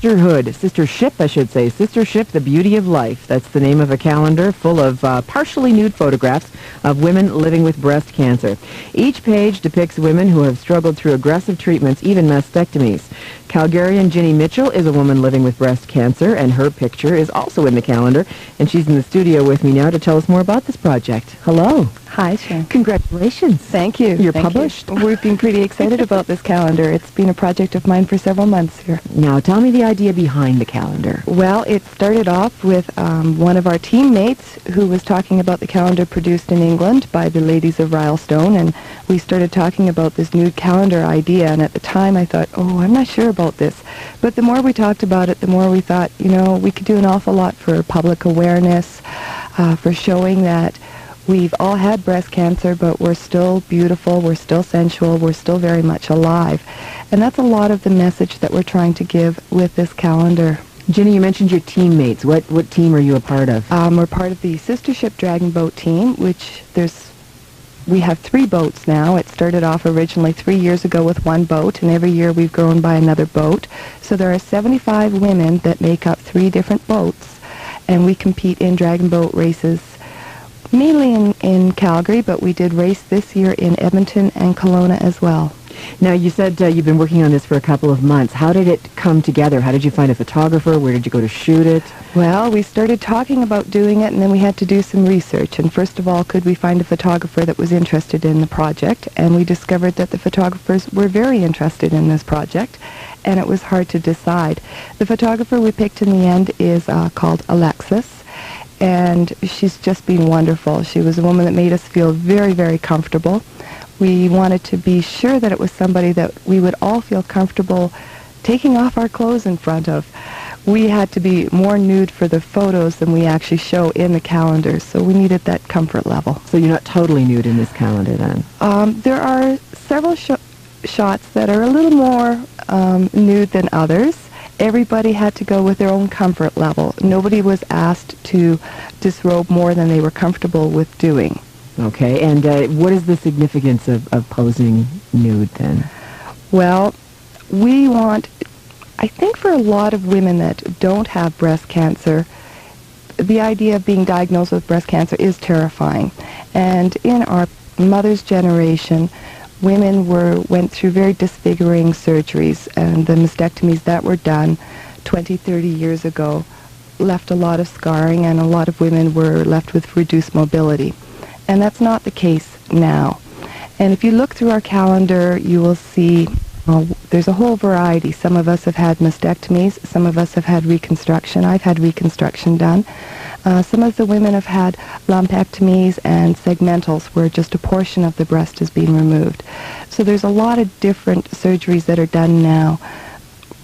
Sistership, I should say. Sistership, The Beauty of Life. That's the name of a calendar full of partially nude photographs of women living with breast cancer. Each page depicts women who have struggled through aggressive treatments, even mastectomies. Calgarian Ginny Mitchell is a woman living with breast cancer, and her picture is also in the calendar. And she's in the studio with me now to tell us more about this project. Hello. Hi, Sharon. Congratulations. Thank you. You're Thank published. You. We've been pretty excited about this calendar. It's been a project of mine for several months here. Now, tell me the idea behind the calendar. Well, it started off with one of our teammates who was talking about the calendar produced in England by the ladies of Rylestone, and we started talking about this nude calendar idea, and at the time I thought, I'm not sure about this. But the more we talked about it, the more we thought, we could do an awful lot for public awareness, for showing that we've all had breast cancer, but we're still beautiful, we're still sensual, we're still very much alive. And that's a lot of the message that we're trying to give with this calendar. Ginny, you mentioned your teammates. What team are you a part of? We're part of the Sistership Dragon Boat team, which we have 3 boats now. It started off originally 3 years ago with 1 boat, and every year we've grown by another boat. So there are 75 women that make up 3 different boats, and we compete in dragon boat races, mainly in Calgary, but we did race this year in Edmonton and Kelowna as well. Now, you said you've been working on this for a couple of months. How did it come together? How did you find a photographer? Where did you go to shoot it? Well, we started talking about doing it, and then we had to do some research. And first of all, could we find a photographer that was interested in the project? And we discovered that the photographers were very interested in this project, and it was hard to decide. The photographer we picked in the end is called Alexis, and she's just been wonderful. She was a woman that made us feel very, very comfortable. We wanted to be sure that it was somebody that we would all feel comfortable taking off our clothes in front of. We had to be more nude for the photos than we actually show in the calendar, so we needed that comfort level. So you're not totally nude in this calendar then? There are several shots that are a little more nude than others. Everybody had to go with their own comfort level. Nobody was asked to disrobe more than they were comfortable with doing. Okay, and what is the significance of posing nude then? Well, I think for a lot of women that don't have breast cancer, the idea of being diagnosed with breast cancer is terrifying. And in our mother's generation, women went through very disfiguring surgeries, and the mastectomies that were done 20, 30 years ago left a lot of scarring, and a lot of women were left with reduced mobility. And that's not the case now. And if you look through our calendar, you will see there's a whole variety. Some of us have had mastectomies. Some of us have had reconstruction. I've had reconstruction done. Some of the women have had lumpectomies and segmentals, where just a portion of the breast is being removed. So there's a lot of different surgeries that are done now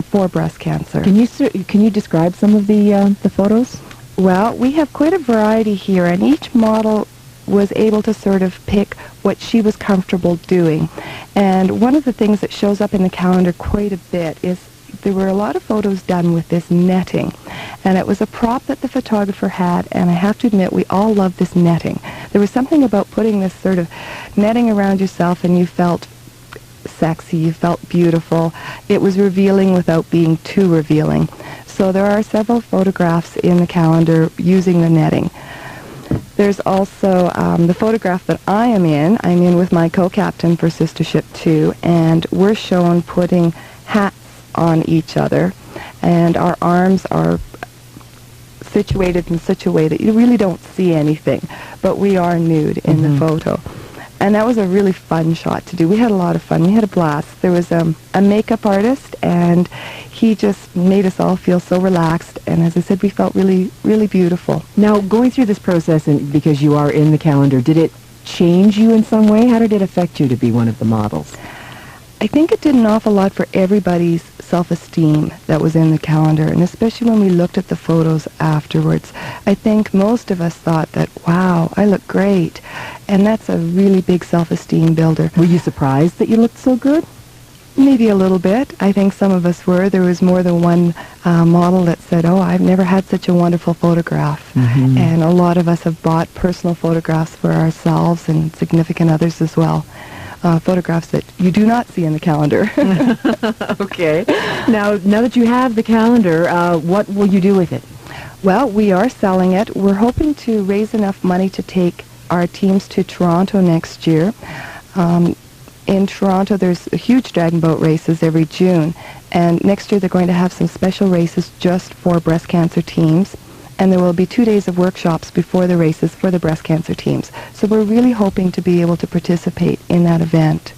for breast cancer. Can you describe some of the photos? Well, we have quite a variety here, and each model was able to sort of pick what she was comfortable doing. And one of the things that shows up in the calendar quite a bit is there were a lot of photos done with this netting. And it was a prop that the photographer had, and I have to admit, we all loved this netting. There was something about putting this sort of netting around yourself, and you felt sexy, you felt beautiful. It was revealing without being too revealing. So there are several photographs in the calendar using the netting. There's also the photograph that I am in. I'm in with my co-captain for Sistership 2, and we're shown putting hats on each other, and our arms are situated in such a way that you really don't see anything, but we are nude in the photo. And that was a really fun shot to do. We had a lot of fun. We had a blast. There was a makeup artist, and he just made us all feel so relaxed. And as I said, we felt really, really beautiful. Now, going through this process, and because you are in the calendar, did it change you in some way? How did it affect you to be one of the models? I think it did an awful lot for everybody's self-esteem that was in the calendar, and especially when we looked at the photos afterwards. I think most of us thought that, wow, I look great, and that's a really big self-esteem builder. Were you surprised that you looked so good? Maybe a little bit. I think some of us were. There was more than one model that said, oh, I've never had such a wonderful photograph. And a lot of us have bought personal photographs for ourselves and significant others as well. photographs that you do not see in the calendar. Okay. Now that you have the calendar, what will you do with it? Well, we are selling it. We're hoping to raise enough money to take our teams to Toronto next year. In Toronto, there's huge dragon boat races every June, and next year they're going to have some special races just for breast cancer teams, and there will be 2 days of workshops before the races for the breast cancer teams. So we're really hoping to be able to participate in that event.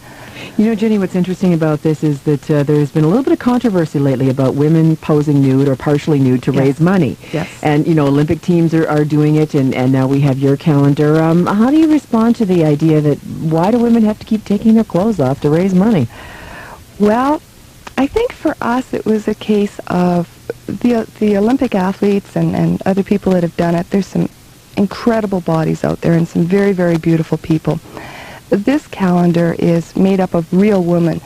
You know, Ginny, what's interesting about this is that there's been a little bit of controversy lately about women posing nude or partially nude to raise money. Yes. And, you know, Olympic teams are doing it, and now we have your calendar. How do you respond to the idea that why do women have to keep taking their clothes off to raise money? Well, I think for us it was a case of the Olympic athletes and other people that have done it. There's some incredible bodies out there and some very, very beautiful people. This calendar is made up of real women.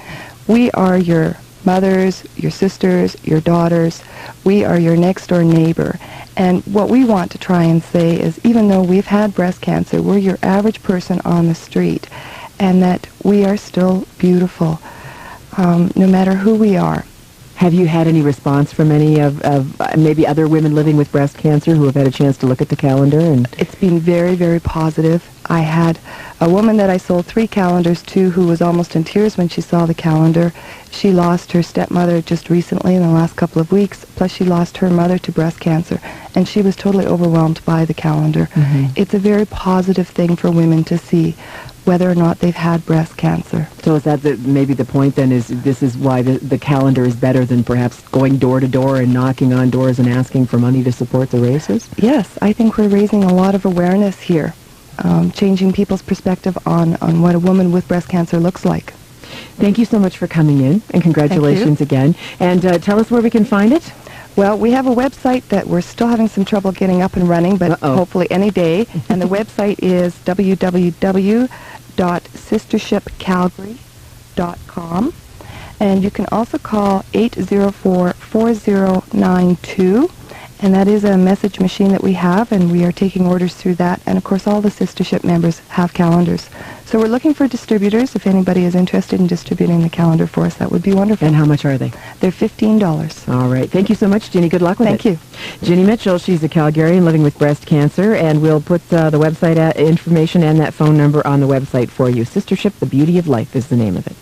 We are your mothers, your sisters, your daughters. We are your next-door neighbor. And what we want to try and say is, even though we've had breast cancer, we're your average person on the street, and that we are still beautiful, no matter who we are. Have you had any response from any of maybe other women living with breast cancer who have had a chance to look at the calendar? And it's been very, very positive. I had a woman that I sold 3 calendars to who was almost in tears when she saw the calendar. She lost her stepmother just recently in the last couple of weeks, plus she lost her mother to breast cancer, and she was totally overwhelmed by the calendar. Mm-hmm. It's a very positive thing for women to see, whether or not they've had breast cancer. So is that maybe the point then, is this is why the calendar is better than perhaps going door to door and knocking on doors and asking for money to support the races? Yes, I think we're raising a lot of awareness here, changing people's perspective on what a woman with breast cancer looks like. Thank you so much for coming in, and congratulations again. And tell us where we can find it. Well, we have a website that we're still having some trouble getting up and running, but hopefully any day. And the website is www.sistershipcalgary.com. And you can also call 804-4092. And that is a message machine that we have, and we are taking orders through that. And, of course, all the Sistership members have calendars. So we're looking for distributors. If anybody is interested in distributing the calendar for us, that would be wonderful. And how much are they? They're $15. All right. Thank you so much, Ginny. Good luck with it. Thank you. Ginny Mitchell, she's a Calgarian living with breast cancer, and we'll put the website information and that phone number on the website for you. Sistership, The Beauty of Life is the name of it.